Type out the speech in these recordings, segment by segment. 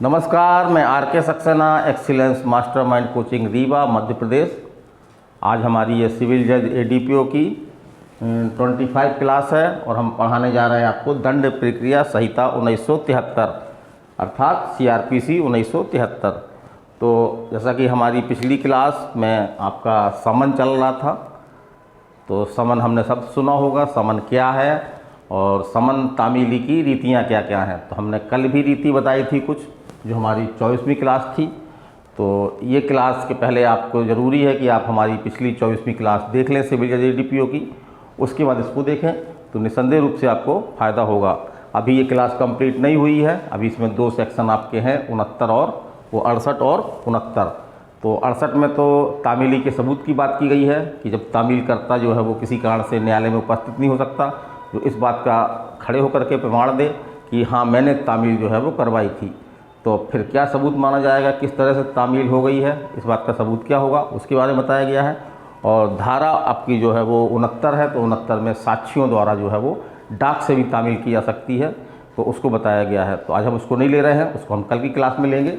नमस्कार, मैं R K Saxena, excellence mastermind coaching Rewa Madhya Pradesh. आज हमारी ये सिविल जज एडीपीओ की 25 क्लास है और हम पढ़ाने जा रहे हैं आपको दंड प्रक्रिया संहिता 1973 अर्थात सीआरपीसी 1973। तो जैसा कि हमारी पिछली क्लास में आपका समन चल रहा था, तो समन हमने सब सुना होगा, समन क्या है और समन तामीली की रीतियाँ क्या क्या हैं। तो हमने कल भी रीति बताई थी कुछ, जो हमारी 24वीं क्लास थी। तो ये क्लास के पहले आपको ज़रूरी है कि आप हमारी पिछली 24वीं क्लास देख लें सिविल जज एडीपीओ की, उसके बाद इसको देखें तो निस्संदेह रूप से आपको फ़ायदा होगा। अभी ये क्लास कंप्लीट नहीं हुई है, अभी इसमें 2 सेक्शन आपके हैं, 69 और वो 68 और 69। तो 68 में तो तामीली के सबूत की बात की गई है कि जब तामील करता जो है वो किसी कारण से न्यायालय में उपस्थित नहीं हो सकता, जो इस बात का खड़े होकर के प्रमाण दे कि हाँ मैंने तामील जो है वो करवाई थी। तो फिर क्या सबूत माना जाएगा, किस तरह से तामील हो गई है, इस बात का सबूत क्या होगा, उसके बारे में बताया गया है। और धारा आपकी जो है वो 69 है, तो 69 में साक्षियों द्वारा जो है वो डाक से भी तामील की जा सकती है, तो उसको बताया गया है। तो आज हम उसको नहीं ले रहे हैं, उसको हम कल की क्लास में लेंगे।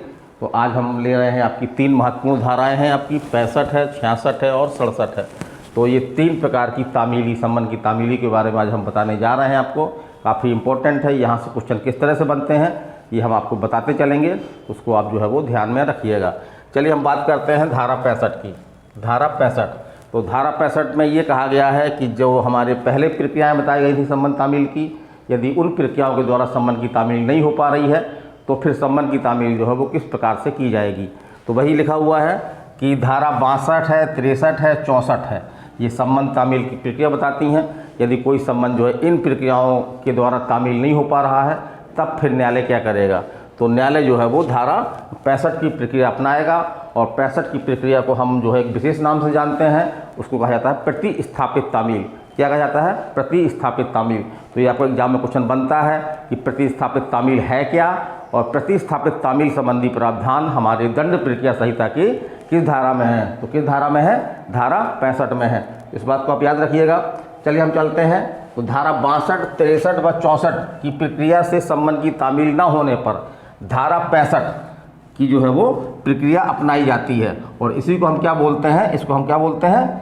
तो आज हम ले रहे हैं आपकी 3 महत्वपूर्ण धाराएँ हैं, आपकी 65 है, 66 है और 67 है। तो ये 3 प्रकार की तामीली, सम्मन की तामीली के बारे में आज हम बताने जा रहे हैं आपको। काफ़ी इंपॉर्टेंट है, यहाँ से क्वेश्चन किस तरह से बनते हैं ये हम आपको बताते चलेंगे, उसको आप जो है वो ध्यान में रखिएगा। चलिए हम बात करते हैं धारा 65 की। धारा 65, तो धारा 65 में ये कहा गया है कि जो हमारे पहले प्रक्रियाएँ बताई गई थी सम्मन तामील की, यदि उन प्रक्रियाओं के द्वारा सम्मन की तामील नहीं हो पा रही है तो फिर सम्मन की तामील जो है वो किस प्रकार से की जाएगी। तो वही लिखा हुआ है कि धारा 62 है, 63 है, 64 है, ये सम्मन तामील की प्रक्रिया बताती हैं। यदि कोई सम्मन जो है इन प्रक्रियाओं के द्वारा तामील नहीं हो पा रहा है तब फिर न्यायालय क्या करेगा, तो न्यायालय जो है वो धारा 65 की प्रक्रिया अपनाएगा। और 65 की प्रक्रिया को हम जो है एक विशेष नाम से जानते हैं, उसको कहा जाता है प्रतिस्थापित तामील। क्या कहा जाता है? प्रतिस्थापित तामील। तो ये आपको एग्जाम में क्वेश्चन बनता है कि प्रतिस्थापित तामील है क्या, और प्रतिस्थापित तामील संबंधी प्रावधान हमारे दंड प्रक्रिया संहिता की किस धारा में है, तो किस धारा में है? धारा 65 में है। इस बात को आप याद रखिएगा। चलिए हम चलते हैं। तो धारा 62, 63 व 64 की प्रक्रिया से सम्मन की तामील न होने पर धारा 65 की जो है वो प्रक्रिया अपनाई जाती है, और इसी को हम क्या बोलते हैं? इसको हम क्या बोलते हैं?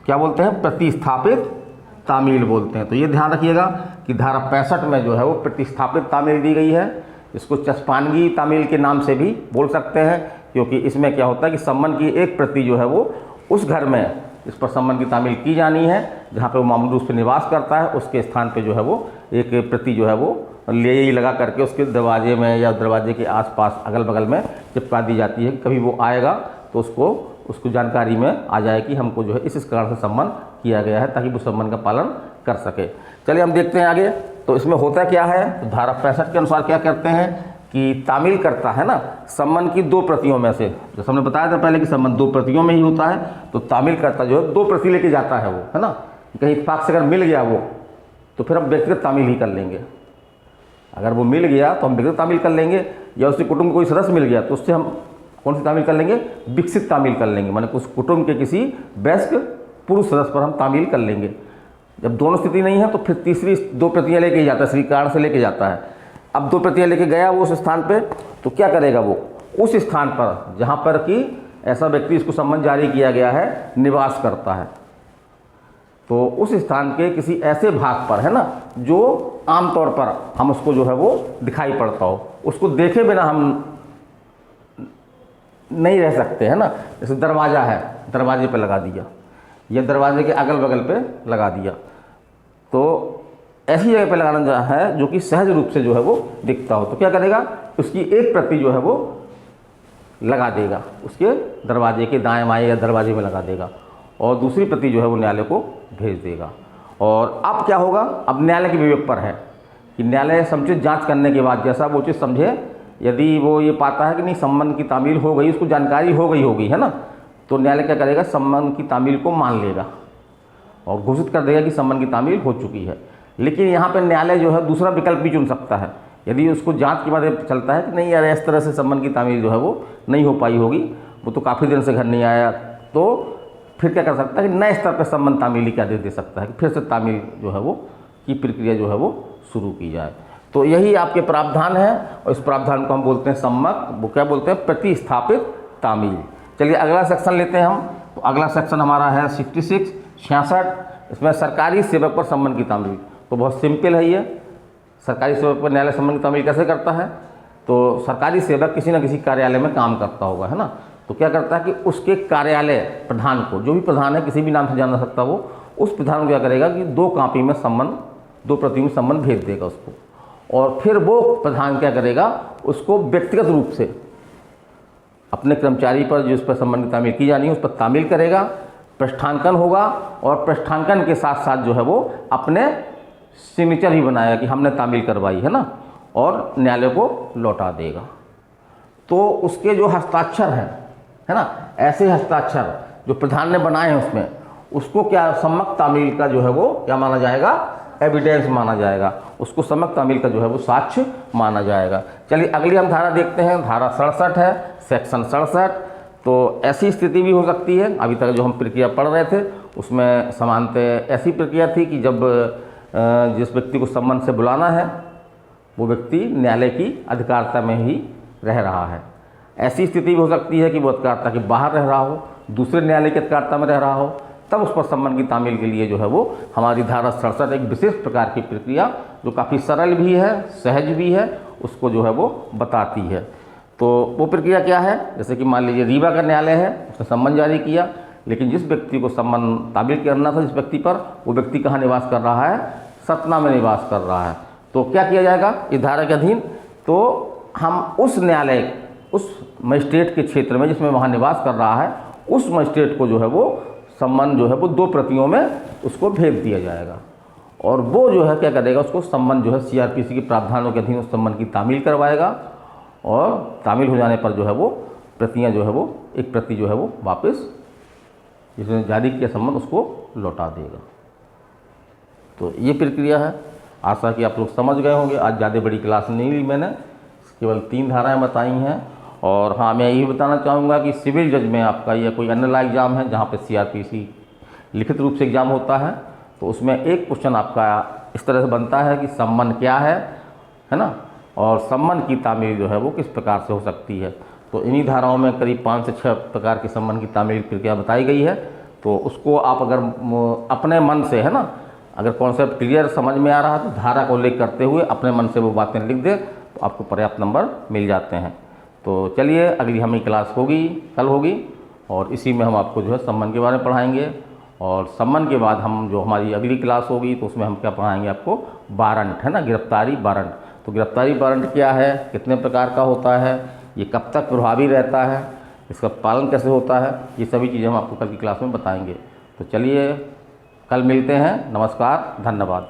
क्या बोलते हैं? प्रतिस्थापित तामील बोलते हैं। तो ये ध्यान रखिएगा कि धारा 65 में जो है वो प्रतिस्थापित तामील दी गई है। इसको चस्पानगी तामील के नाम से भी बोल सकते हैं, क्योंकि इसमें क्या होता है कि सम्मन की एक प्रति जो है वो उस घर में इस पर सम्मन की तामील की जानी है जहाँ पे वो मामूली रूप से निवास करता है, उसके स्थान पे जो है वो एक प्रति जो है वो ले ही लगा करके उसके दरवाजे में या दरवाजे के आसपास अगल बगल में चिपका दी जाती है। कभी वो आएगा तो उसको जानकारी में आ जाए कि हमको जो है इस कारण से सम्मन किया गया है, ताकि वो सम्मन का पालन कर सके। चलिए हम देखते हैं आगे। तो इसमें होता क्या है, तो धारा 65 के अनुसार क्या करते हैं कि तामील करता है ना सम्मन की 2 प्रतियों में से, जैसे हमने बताया था पहले कि सम्मन 2 प्रतियों में ही होता है, तो तामील करता जो है 2 प्रति लेके जाता है वो, है ना। कहीं इत्तेफाक से अगर मिल गया वो, तो फिर हम व्यक्तिगत तामील ही कर लेंगे। अगर वो मिल गया तो हम व्यक्तिगत तामील कर लेंगे, या उसके कुटुंब कोई सदस्य मिल गया तो उससे हम कौन सी तामील कर लेंगे? विकसित तामील कर लेंगे, माने उस कुटुंब के किसी वयस्क पुरुष सदस्य पर हम तामील कर लेंगे। जब दोनों स्थिति नहीं है तो फिर तीसरी 2 प्रतियाँ लेके जाता है, स्वीकार से लेके जाता है। अब 2 प्रतियाँ लेके गया वो उस स्थान पे, तो क्या करेगा वो उस स्थान पर जहाँ पर कि ऐसा व्यक्ति इसको सम्मन जारी किया गया है निवास करता है, तो उस स्थान के किसी ऐसे भाग पर, है ना, जो आमतौर पर हम उसको जो है वो दिखाई पड़ता हो, उसको देखे बिना हम नहीं रह सकते, है ना। जैसे दरवाज़ा है, दरवाजे पे लगा दिया, या दरवाजे के अगल बगल पे लगा दिया, तो ऐसी जगह पे लगाना जो है जो कि सहज रूप से जो है वो दिखता हो, तो क्या करेगा? उसकी एक प्रति जो है वो लगा देगा, उसके दरवाजे के दाएं बाएं या दरवाजे में लगा देगा, और दूसरी प्रति जो है वो न्यायालय को भेज देगा। और अब क्या होगा? अब न्यायालय के विवेक पर है कि न्यायालय समुचित जांच करने के बाद जैसा वो उचित समझे, यदि वो ये पाता है कि नहीं सम्मन की तामील हो गई, उसको जानकारी हो गई होगी, है ना, तो न्यायालय क्या करेगा? सम्मन की तामील को मान लेगा और घोषित कर देगा कि सम्मन की तामील हो चुकी है। लेकिन यहाँ पर न्यायालय जो है दूसरा विकल्प भी चुन सकता है, यदि उसको जांच के बाद चलता है कि नहीं यार इस तरह से सम्मन की तामील जो है वो नहीं हो पाई होगी, वो तो काफ़ी दिन से घर नहीं आया, तो फिर क्या कर सकता है कि नए स्तर पर सम्मन तामीली क्या दे सकता है कि फिर से तामील जो है वो की प्रक्रिया जो है वो शुरू की जाए। तो यही आपके प्रावधान है और इस प्रावधान को हम बोलते हैं सम्मत, वो क्या बोलते हैं, प्रतिस्थापित तामील। चलिए अगला सेक्शन लेते हैं हम। तो अगला सेक्शन हमारा है 66 इसमें सरकारी सेवक पर सम्मन की तामील। तो बहुत सिंपल है ये, सरकारी सेवक पर न्यायालय सम्मन की तामील कैसे करता है। तो सरकारी सेवक किसी न किसी कार्यालय में काम करता होगा, है ना। तो क्या करता है कि उसके कार्यालय प्रधान को, जो भी प्रधान है किसी भी नाम से जाना सकता वो, उस प्रधान को क्या करेगा कि 2 कॉपी में सम्मन, 2 प्रति में सम्मन भेज देगा उसको। और फिर वो प्रधान क्या करेगा, उसको व्यक्तिगत रूप से अपने कर्मचारी पर जिस पर सम्मन की तामील की जानी है उस पर तामील करेगा, पृष्ठांकन होगा और पृष्ठांकन के साथ साथ जो है वो अपने सिग्नेचर ही बनाएगा कि हमने तामील करवाई है ना, और न्यायालय को लौटा देगा। तो उसके जो हस्ताक्षर है ना, ऐसे हस्ताक्षर जो प्रधान ने बनाए हैं उसमें, उसको क्या सम्मत तामील का जो है वो क्या माना जाएगा, एविडेंस माना जाएगा, उसको सम्मत तामील का जो है वो साक्ष्य माना जाएगा। चलिए अगली हम धारा देखते हैं, धारा 67 है, सेक्शन 67। तो ऐसी स्थिति भी हो सकती है, अभी तक जो हम प्रक्रिया पढ़ रहे थे उसमें समानतः ऐसी प्रक्रिया थी कि जब जिस व्यक्ति को सम्मन से बुलाना है वो व्यक्ति न्यायालय की अधिकारिता में ही रह रहा है। ऐसी स्थिति भी हो सकती है कि वो अधिकारिता के बाहर रह रहा हो, दूसरे न्यायालय की अधिकारिता में रह रहा हो, तब उस पर सम्मन की तामील के लिए जो है वो हमारी धारा 67 एक विशेष प्रकार की प्रक्रिया जो काफ़ी सरल भी है, सहज भी है, उसको जो है वो बताती है। तो वो प्रक्रिया क्या है, जैसे कि मान लीजिए रीवा का न्यायालय है, उसने सम्मन जारी किया, लेकिन जिस व्यक्ति को सम्मन तामील करना था जिस व्यक्ति पर, वो व्यक्ति कहाँ निवास कर रहा है, सतना में निवास कर रहा है। तो क्या किया जाएगा इस धारा के अधीन, तो हम उस न्यायालय, उस मजिस्ट्रेट के क्षेत्र में जिसमें वहाँ निवास कर रहा है, उस मजिस्ट्रेट को जो है वो सम्मन जो है वो 2 प्रतियों में उसको भेज दिया जाएगा। और वो जो है क्या करेगा, उसको सम्मन जो है CRPC के प्रावधानों के अधीन उस सम्मन की तामील करवाएगा, और तामील हो जाने पर जो है वो प्रतियाँ जो है वो, एक प्रति जो है वो वापस जिसने जारी किया सम्मन उसको लौटा देगा। तो ये प्रक्रिया है। आशा कि आप लोग समझ गए होंगे। आज ज़्यादा बड़ी क्लास नहीं ली मैंने, केवल 3 धाराएं बताई हैं। और हाँ, मैं यही बताना चाहूँगा कि सिविल जज में आपका या कोई अन्य ला एग्ज़ाम है जहाँ पे CRPC लिखित रूप से एग्ज़ाम होता है, तो उसमें एक क्वेश्चन आपका इस तरह से बनता है कि सम्मन क्या है ना, और सम्मन की तामील जो है वो किस प्रकार से हो सकती है। तो इन्हीं धाराओं में करीब 5 से 6 प्रकार की सम्मन की तामील प्रक्रिया बताई गई है। तो उसको आप अगर अपने मन से, है ना, अगर कॉन्सेप्ट क्लियर समझ में आ रहा है तो धारा को उल्लेख करते हुए अपने मन से वो बातें लिख दे तो आपको पर्याप्त नंबर मिल जाते हैं। तो चलिए अगली हमारी क्लास होगी, कल होगी, और इसी में हम आपको जो है सम्मन के बारे में पढ़ाएंगे। और सम्मन के बाद हम जो हमारी अगली क्लास होगी तो उसमें हम क्या पढ़ाएंगे आपको, वारंट, है ना, गिरफ्तारी वारंट। तो गिरफ्तारी वारंट क्या है, कितने प्रकार का होता है, ये कब तक प्रभावी रहता है, इसका पालन कैसे होता है, ये सभी चीज़ें हम आपको कल की क्लास में बताएंगे। तो चलिए कल मिलते हैं। नमस्कार, धन्यवाद।